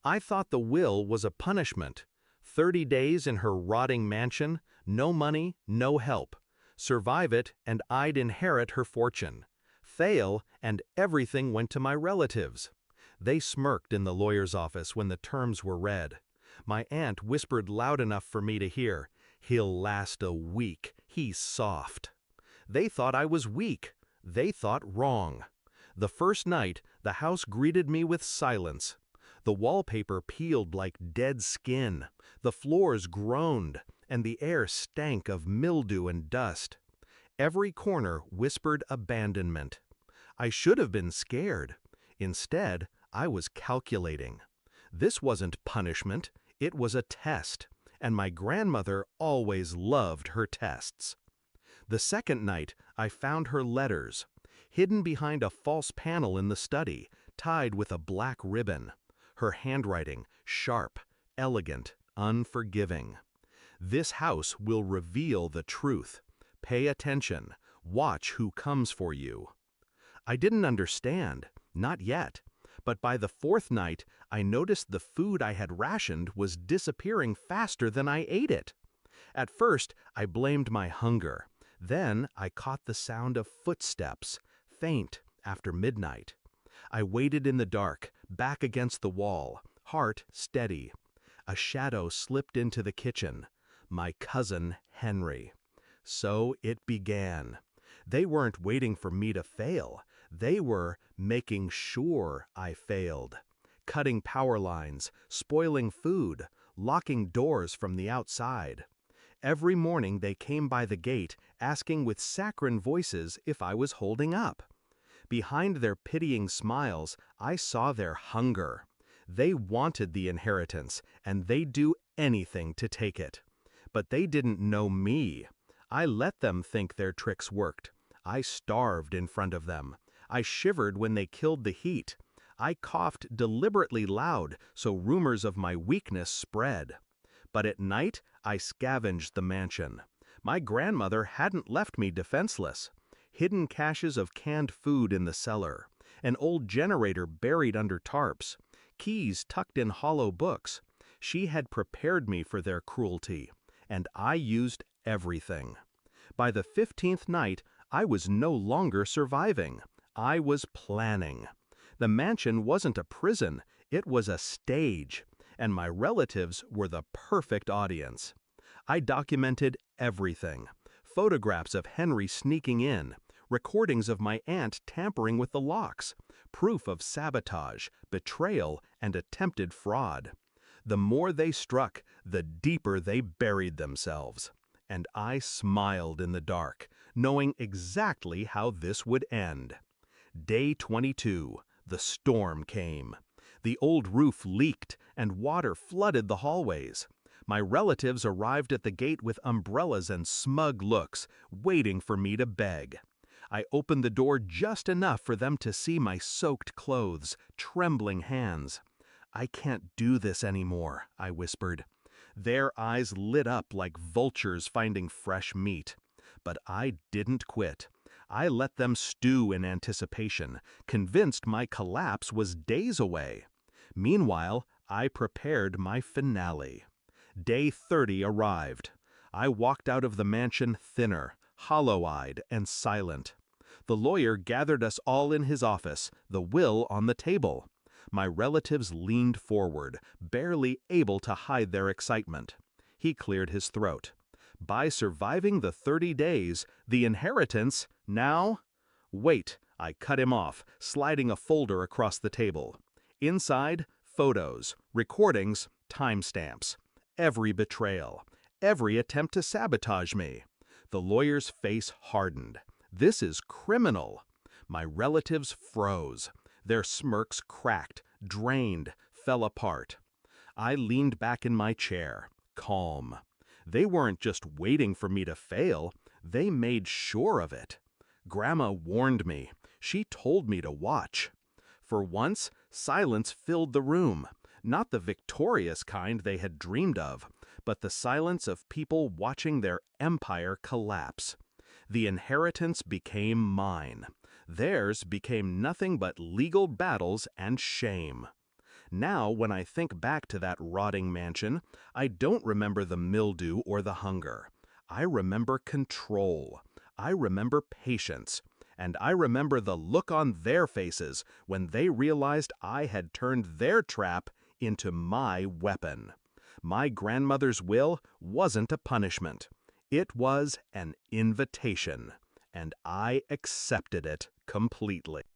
I thought the will was a punishment. 30 days in her rotting mansion, no money, no help. Survive it, and I'd inherit her fortune. Fail, and everything went to my relatives. They smirked in the lawyer's office when the terms were read. My aunt whispered loud enough for me to hear, "He'll last a week, he's soft." They thought I was weak. They thought wrong. The first night, the house greeted me with silence. The wallpaper peeled like dead skin, the floors groaned, and the air stank of mildew and dust. Every corner whispered abandonment. I should have been scared. Instead, I was calculating. This wasn't punishment, it was a test, and my grandmother always loved her tests. The second night, I found her letters, hidden behind a false panel in the study, tied with a black ribbon. Her handwriting, sharp, elegant, unforgiving. This house will reveal the truth. Pay attention. Watch who comes for you. I didn't understand, not yet, but by the fourth night, I noticed the food I had rationed was disappearing faster than I ate it. At first, I blamed my hunger. Then I caught the sound of footsteps, faint after midnight. I waited in the dark, back against the wall, heart steady. A shadow slipped into the kitchen. My cousin Henry. So it began. They weren't waiting for me to fail. They were making sure I failed. Cutting power lines, spoiling food, locking doors from the outside. Every morning they came by the gate, asking with saccharine voices if I was holding up. Behind their pitying smiles, I saw their hunger. They wanted the inheritance, and they'd do anything to take it. But they didn't know me. I let them think their tricks worked. I starved in front of them. I shivered when they killed the heat. I coughed deliberately loud so rumors of my weakness spread. But at night, I scavenged the mansion. My grandmother hadn't left me defenseless. Hidden caches of canned food in the cellar, an old generator buried under tarps, keys tucked in hollow books. She had prepared me for their cruelty, and I used everything. By the 15th night, I was no longer surviving. I was planning. The mansion wasn't a prison, it was a stage, and my relatives were the perfect audience. I documented everything. Photographs of Henry sneaking in, recordings of my aunt tampering with the locks, proof of sabotage, betrayal, and attempted fraud. The more they struck, the deeper they buried themselves. And I smiled in the dark, knowing exactly how this would end. Day 22, the storm came. The old roof leaked, and water flooded the hallways. My relatives arrived at the gate with umbrellas and smug looks, waiting for me to beg. I opened the door just enough for them to see my soaked clothes, trembling hands. "I can't do this anymore," I whispered. Their eyes lit up like vultures finding fresh meat. But I didn't quit. I let them stew in anticipation, convinced my collapse was days away. Meanwhile, I prepared my finale. Day 30 arrived. I walked out of the mansion thinner, hollow-eyed, and silent. The lawyer gathered us all in his office, the will on the table. My relatives leaned forward, barely able to hide their excitement. He cleared his throat. By surviving the 30 days, the inheritance, now... Wait, I cut him off, sliding a folder across the table. Inside, photos, recordings, timestamps. Every betrayal, every attempt to sabotage me. The lawyer's face hardened. This is criminal. My relatives froze. Their smirks cracked, drained, fell apart. I leaned back in my chair, calm. They weren't just waiting for me to fail, they made sure of it. Grandma warned me. She told me to watch. For once, silence filled the room. Not the victorious kind they had dreamed of, but the silence of people watching their empire collapse. The inheritance became mine. Theirs became nothing but legal battles and shame. Now, when I think back to that rotting mansion, I don't remember the mildew or the hunger. I remember control. I remember patience. And I remember the look on their faces when they realized I had turned their trap into my weapon. My grandmother's will wasn't a punishment. It was an invitation, and I accepted it completely.